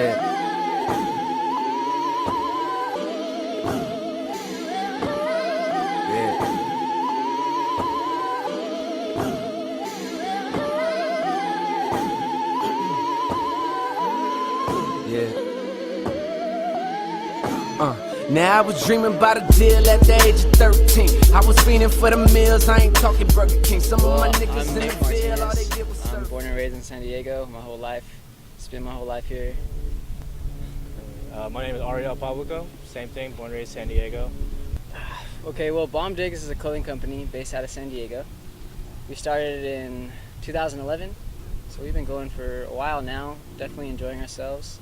Yeah. Now I was dreaming about a deal at the age of 13. I was fiending for the meals, I ain't talking Burger King. Some of my niggas in the field, all they did was surf. I'm born and raised in San Diego my whole life. Spent my whole life here. My name is Ariel Pablo. Same thing, born and raised San Diego. Okay, well, Bombdiggs is a clothing company based out of San Diego. We started in 2011, so we've been going for a while now, definitely enjoying ourselves.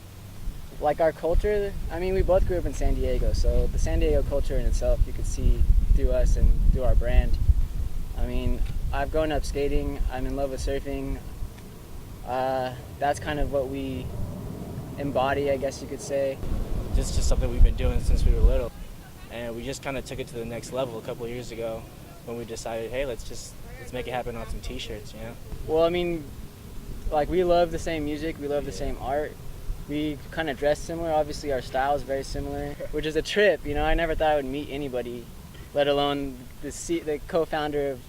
Like our culture, I mean, we both grew up in San Diego, so the San Diego culture in itself, you could see through us and through our brand. I mean, I've grown up skating, I'm in love with surfing. That's kind of what we embody, I guess you could say. This is just something we've been doing since we were little. And we just kind of took it to the next level a couple of years ago when we decided, hey, let's make it happen on some t-shirts, you know? Well, I mean, like, we love the same music, we love the same art. We kind of dress similar. Obviously, our style is very similar, which is a trip. You know, I never thought I would meet anybody, let alone the co-founder of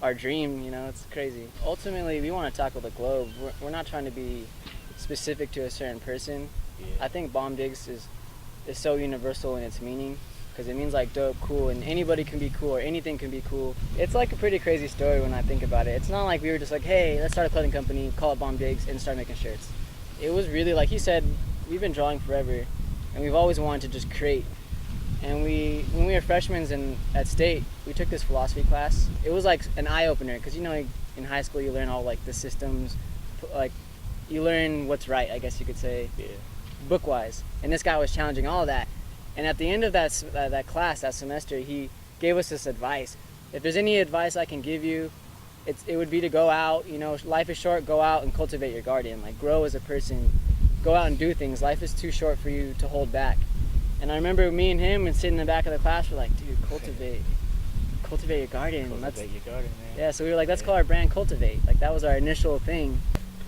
our dream. You know, it's crazy. Ultimately, we want to tackle the globe. We're not trying to be specific to a certain person. Yeah. I think Bombdiggs is so universal in its meaning because it means like dope, cool, and anybody can be cool or anything can be cool. It's like a pretty crazy story when I think about it. It's not like we were just like, hey, let's start a clothing company, call it Bombdiggs, and start making shirts. It was really, like he said, we've been drawing forever, and we've always wanted to just create. And when we were freshmen at State, we took this philosophy class. It was like an eye-opener, because you know, in high school you learn all like the systems, like you learn what's right, I guess you could say, book-wise. And this guy was challenging all of that. And at the end of that class, that semester, he gave us this advice. If there's any advice I can give you, it would be to go out, you know, life is short, go out and cultivate your garden. Like, grow as a person, go out and do things. Life is too short for you to hold back. And I remember me and him and sitting in the back of the class, we're like, dude, cultivate your garden. Cultivate your garden, man. Yeah, so we were like, let's call our brand Cultivate. Like, that was our initial thing.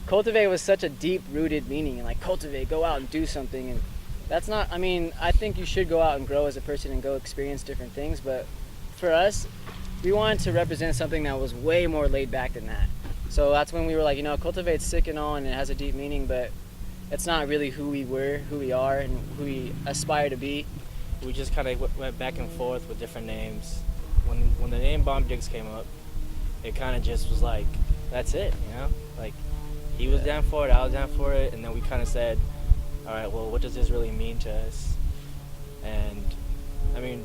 Cultivate was such a deep-rooted meaning, and like, cultivate, go out and do something. And that's not, I mean, I think you should go out and grow as a person and go experience different things, but for us, we wanted to represent something that was way more laid back than that. So that's when we were like, you know, Cultivate's sick and all, and it has a deep meaning, but it's not really who we were, who we are, and who we aspire to be. We just kind of went back and forth with different names. When the name Bombdiggs came up, it kind of just was like, that's it, you know? Like, he was down for it, I was down for it, and then we kind of said, all right, well, what does this really mean to us? And, I mean,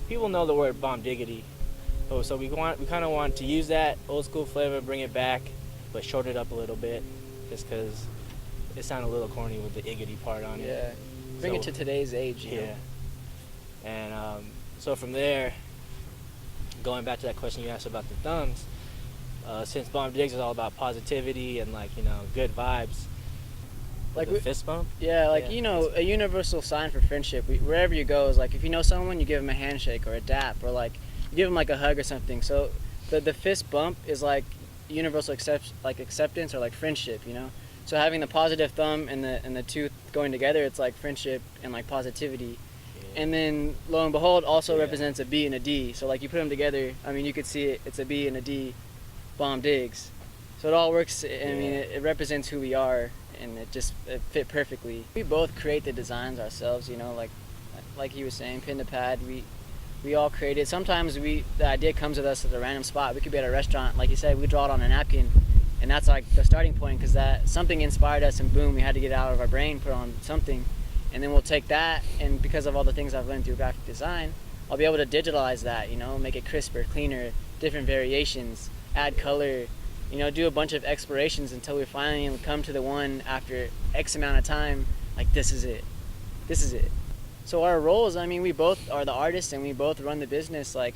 people know the word Bombdiggity. So we kind of want to use that old school flavor, bring it back, but shorten it up a little bit, just because it sounded a little corny with the iggity part on it. Yeah, bring it to today's age. You know? And so from there, going back to that question you asked about the thumbs, since Bombdiggs is all about positivity and like, you know, good vibes, like the fist bump. Yeah, like you know, a universal sign for friendship. Wherever you go is like, if you know someone, you give them a handshake or a dap, or like you give them like a hug or something. So the fist bump is like universal acceptance or like friendship, you know. So having the positive thumb and the two going together, it's like friendship and like positivity. Yeah. And then lo and behold, also represents a B and a D. So like you put them together, I mean, you could see it. It's a B and a D, Bombdiggs. So it all works. I mean, it represents who we are, and it fit perfectly. We both create the designs ourselves, you know, like he was saying, pen to pad. We all create it. Sometimes the idea comes with us at a random spot. We could be at a restaurant, like you said, we draw it on a napkin, and that's like the starting point, because that something inspired us, and boom, we had to get it out of our brain, put on something, and then we'll take that, and because of all the things I've learned through graphic design, I'll be able to digitalize that, you know, make it crisper, cleaner, different variations, add color, you know, do a bunch of explorations until we finally come to the one after X amount of time, like this is it. So our roles, I mean, we both are the artists and we both run the business. Like,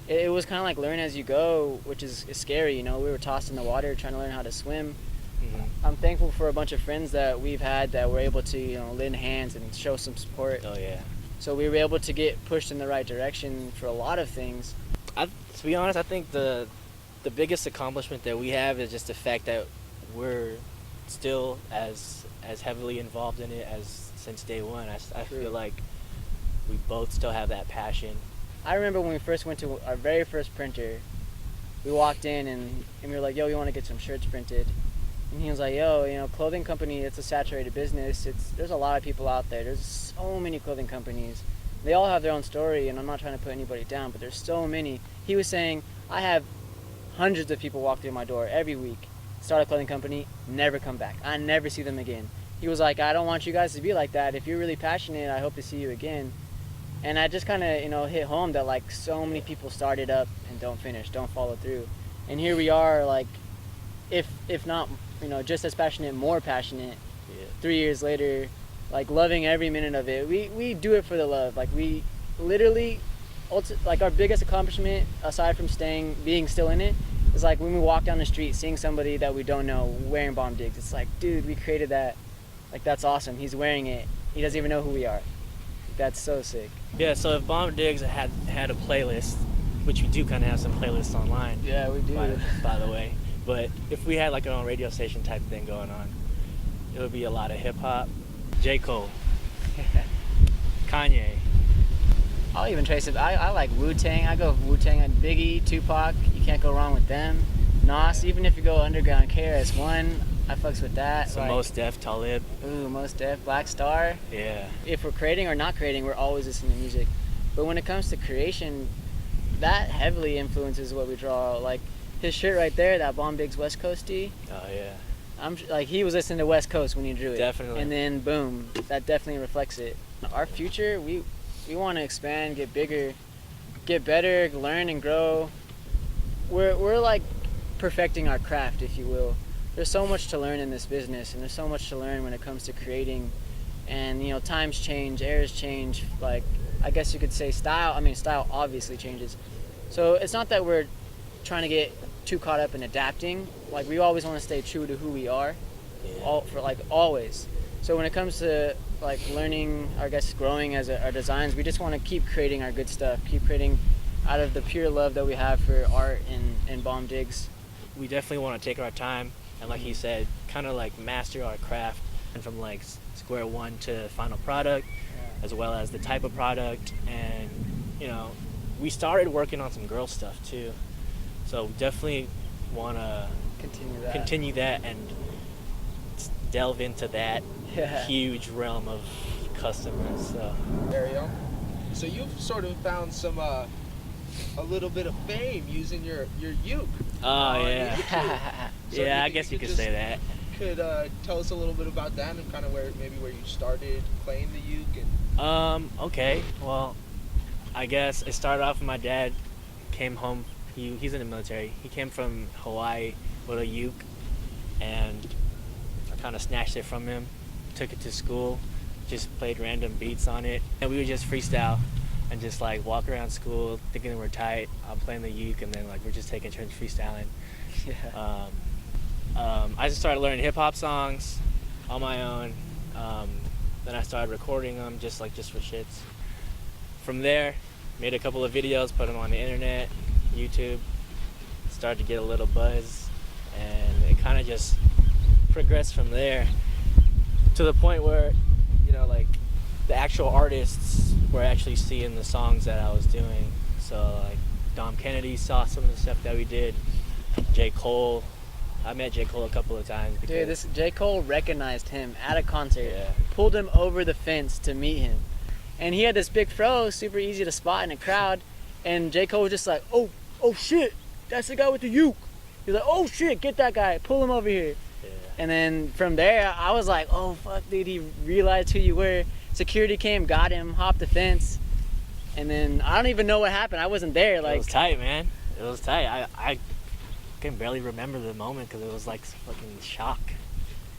it was kind of like learn as you go, which is scary, you know. We were tossed in the water trying to learn how to swim. Mm-hmm. I'm thankful for a bunch of friends that we've had that were able to, you know, lend hands and show some support. Oh yeah. So we were able to get pushed in the right direction for a lot of things. To be honest, I think the biggest accomplishment that we have is just the fact that we're still as heavily involved in it as since day one. I feel like we both still have that passion. I remember when we first went to our very first printer, we walked in and we were like, yo, we want to get some shirts printed. And he was like, yo, you know, clothing company, it's a saturated business. There's a lot of people out there. There's so many clothing companies. They all have their own story, and I'm not trying to put anybody down, but there's so many. He was saying, I have hundreds of people walk through my door every week, start a clothing company, never come back. I never see them again. He was like, I don't want you guys to be like that. If you're really passionate, I hope to see you again. And I just kind of, you know, hit home that like so many people started up and don't finish, don't follow through. And here we are, like, if not, you know, just as passionate, more passionate, 3 years later, like loving every minute of it. We do it for the love. Like we literally, like our biggest accomplishment, aside from being still in it, is like when we walk down the street, seeing somebody that we don't know wearing Bombdiggs. It's like, dude, we created that. Like, that's awesome. He's wearing it. He doesn't even know who we are. That's so sick. Yeah, so if Bombdiggs had a playlist, which we do kind of have some playlists online. Yeah, we do. By the way. But if we had like our own radio station type thing going on, it would be a lot of hip hop. J. Cole. Kanye. I'll even trace it. I like Wu-Tang. I go Wu-Tang and Biggie, Tupac. You can't go wrong with them. Nas, even if you go underground, KRS-One, I fucks with that. So like, Mos Def, Talib. Ooh, Mos Def, Black Star. Yeah. If we're creating or not creating, we're always listening to music. But when it comes to creation, that heavily influences what we draw. Like his shirt right there, that Bombdiggs West Coast tee. Oh yeah. I'm like, he was listening to West Coast when he drew it. Definitely. And then boom, that definitely reflects it. Our future, we want to expand, get bigger, get better, learn and grow. We're like perfecting our craft, if you will. There's so much to learn in this business, and there's so much to learn when it comes to creating. And, you know, times change, eras change. Like, I guess you could say style. I mean, style obviously changes. So it's not that we're trying to get too caught up in adapting. Like, we always want to stay true to who we are, always. So when it comes to like learning, I guess growing as our designs, we just want to keep creating our good stuff, keep creating out of the pure love that we have for art and Bombdiggs. We definitely want to take our time and, like he said, kind of like master our craft, and from like square one to final product, as well as the type of product. And, you know, we started working on some girl stuff too, so definitely want to continue that and delve into that huge realm of customers. So Ariel, so you've sort of found some a little bit of fame using your uke. Oh yeah. So yeah, I guess you could say that. Could tell us a little bit about that and kind of where you started playing the uke and. Okay. Well, I guess it started off when my dad came home. He's in the military. He came from Hawaii with a uke, and I kind of snatched it from him, took it to school, just played random beats on it, and we would just freestyle and just like walk around school thinking we're tight. I'm playing the uke, and then like we're just taking turns freestyling. Yeah. I just started learning hip hop songs on my own. Then I started recording them just for shits. From there, made a couple of videos, put them on the internet, YouTube. Started to get a little buzz, and it kind of just progressed from there to the point where, you know, like the actual artists were actually seeing the songs that I was doing. So like Dom Kennedy saw some of the stuff that we did. J. Cole, I met J. Cole a couple of times. Dude, this J. Cole recognized him at a concert, Yeah. pulled him over the fence to meet him. And he had this big fro, super easy to spot in a crowd. And J. Cole was just like, oh shit, that's the guy with the uke. He's like, oh shit, get that guy, pull him over here. Yeah. And then from there, I was like, oh fuck, dude, he realized who you were. Security came, got him, hopped the fence. And then I don't even know what happened. I wasn't there. Like, it was tight, man. It was tight. I can barely remember the moment because it was like fucking shock.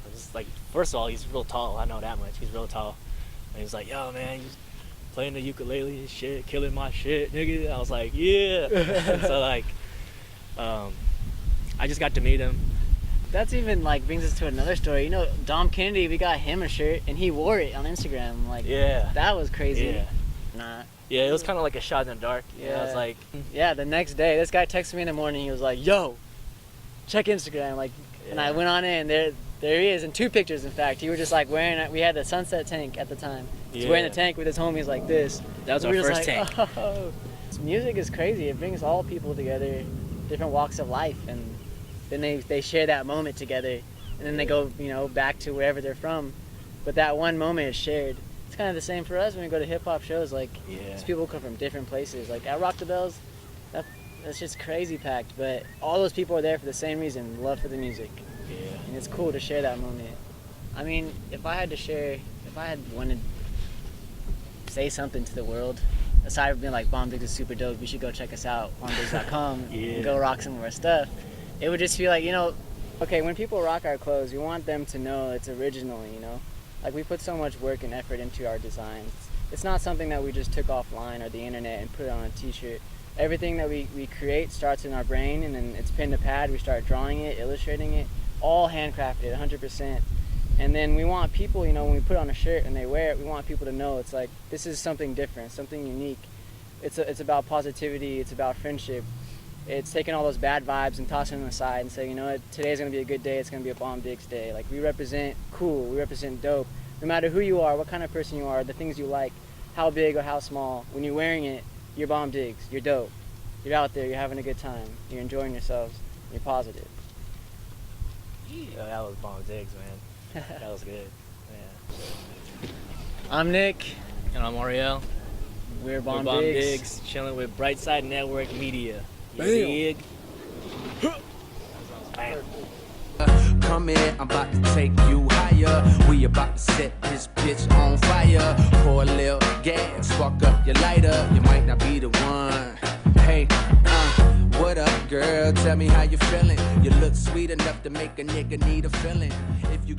It was like, first of all, he's real tall. I know that much. He's real tall. And he's like, yo, man, you playing the ukulele and shit, killing my shit, nigga. I was like, yeah. And so like, I just got to meet him. that's even like brings us to another story. You know, Dom Kennedy, we got him a shirt and he wore it on Instagram. Like, Yeah. that was crazy. Yeah. Nah. Yeah, it was kind of like a shot in the dark. Yeah. I was Yeah. like, Yeah, the next day, this guy texted me in the morning. He was like, yo, check Instagram. Like, and I Yeah. went on it, and There he is in 2 pictures, in fact. He was just like wearing, we had the sunset tank at the time. He's wearing the tank with his homies like this. That was And our we were first just tank. Oh. Music is crazy. It brings all people together, different walks of life, and then they share that moment together, and then they go, you know, back to wherever they're from. But that one moment is shared. It's kind of the same for us when we go to hip-hop shows. Like, these people come from different places. Like, at Rock the Bells, that's just crazy packed, but all those people are there for the same reason, love for the music. Yeah. And it's cool to share that moment. I mean, if I had wanted to say something to the world, aside from being like, Bombdiggs is super dope, you should go check us out, bombdiggs.com, and go rock some more stuff, it would just feel like, you know, okay, when people rock our clothes, we want them to know it's original, you know? Like, we put so much work and effort into our designs. It's not something that we just took offline or the internet and put it on a t-shirt. Everything that we create starts in our brain, and then it's pen to pad. We start drawing it, illustrating it, all handcrafted, 100%. And then we want people, you know, when we put on a shirt and they wear it, we want people to know it's like, this is something different, something unique. It's about positivity, it's about friendship. It's taking all those bad vibes and tossing them aside and saying, you know what, today's gonna be a good day, it's gonna be a Bombdiggs day. Like, we represent cool, we represent dope. No matter who you are, what kind of person you are, the things you like, how big or how small, when you're wearing it, you're Bombdiggs, you're dope. You're out there, you're having a good time, you're enjoying yourselves, you're positive. Yeah, that was Bombdiggs, man. That was good. Yeah. I'm Nick. And I'm Ariel. We're We're Bombdiggs. Bombdiggs, chilling with Brightside Network Media. You dig? Bam. Come here, I'm about to take you higher. We about to set this bitch on fire. Pour a little gas, spark up your lighter. You might not be the one. Hey, what up, girl? Tell me how you feeling. You look sweet enough to make a nigga need a feeling. If you